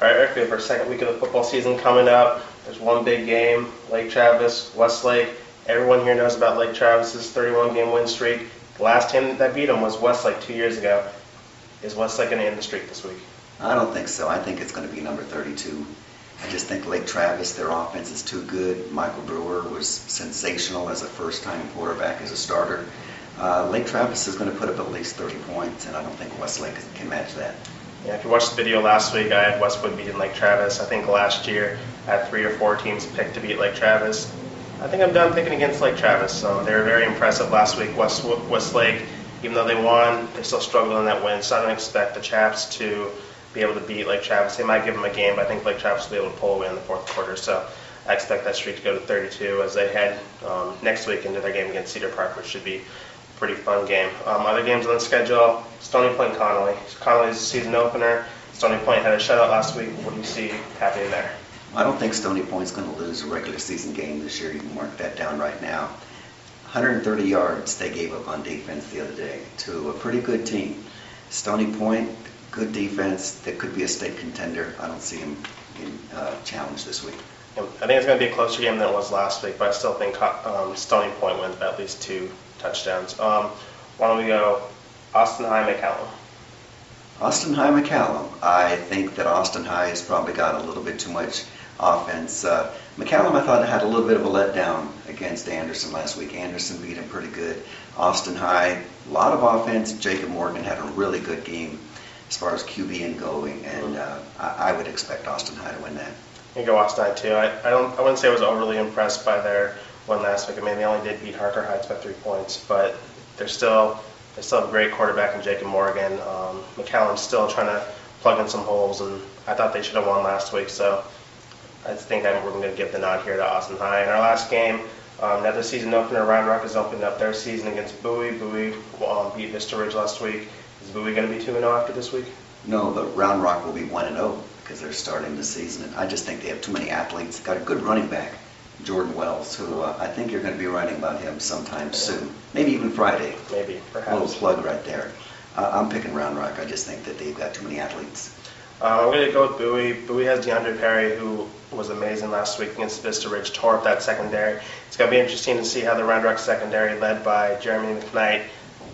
All right, Eric, we have our second week of the football season coming up. There's one big game, Lake Travis, Westlake. Everyone here knows about Lake Travis's 31-game win streak. The last team that beat them was Westlake 2 years ago. Is Westlake going to end the streak this week? I don't think so. I think it's going to be number 32. I just think Lake Travis, their offense is too good. Michael Brewer was sensational as a first-time quarterback, as a starter. Lake Travis is going to put up at least 30 points, and I don't think Westlake can match that. Yeah, if you watched the video last week, I had Westwood beating Lake Travis. I think last year I had 3 or 4 teams picked to beat Lake Travis. I think I'm done picking against Lake Travis. They were very impressive last week. Westlake, even though they won, they still struggled in that win. So I don't expect the Chaps to be able to beat Lake Travis. They might give them a game, but I think Lake Travis will be able to pull away in the fourth quarter. So I expect that streak to go to 32 as they head next week into their game against Cedar Park, which should be a pretty fun game. Other games on the schedule, Stony Point Connolly. Connolly's season opener. Stony Point had a shutout last week. What do you see happening there? I don't think Stony Point's going to lose a regular season game this year. You can mark that down right now. 130 yards they gave up on defense the other day to a pretty good team. Stony Point, good defense. That could be a state contender. I don't see them getting challenged this week. I think it's going to be a closer game than it was last week, but I still think Stony Point wins by at least 2 touchdowns. Why don't we go Austin High McCallum? Austin High McCallum. I think that Austin High has probably got a little bit too much offense. McCallum, I thought, had a little bit of a letdown against Anderson last week. Anderson beat him pretty good. Austin High, a lot of offense. Jacob Morgan had a really good game as far as QB and going, and I would expect Austin High to win that. You go Austin High too. I wouldn't say I was overly impressed by their win last week. I mean, they only did beat Harker Heights by 3 points, but they still have a great quarterback in Jacob Morgan. McCallum's still trying to plug in some holes, and I thought they should have won last week, so I think that we're going to give the nod here to Austin High. In our last game, another season opener, Round Rock is opening up their season against Bowie. Bowie beat Vista Ridge last week. Is Bowie going to be 2-0 after this week? No, but Round Rock will be 1-0 because they're starting the season. And I just think they have too many athletes. Got a good running back, Jordan Wells, who I think you're going to be writing about him sometime soon. Maybe even Friday. Maybe, perhaps. A little plug right there. I'm picking Round Rock. I just think that they've got too many athletes. I'm going to go with Bowie. Bowie has DeAndre Perry, who was amazing last week against Vista Ridge, tore up that secondary. It's going to be interesting to see how the Round Rock secondary, led by Jeremy McKnight,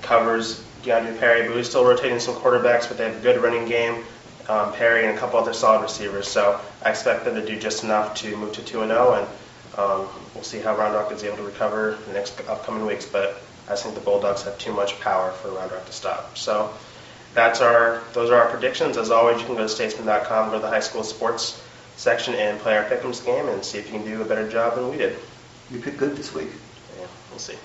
covers DeAndre Perry. Bowie's still rotating some quarterbacks, but they have a good running game. Perry and a couple other solid receivers. So I expect them to do just enough to move to 2-0, and we'll see how Round Rock is able to recover in the next upcoming weeks. But I think the Bulldogs have too much power for Round Rock to stop. So those are our predictions. As always, you can go to statesman.com, go to the high school sports section, and play our pick'ems game and see if you can do a better job than we did. You picked good this week. Yeah, we'll see.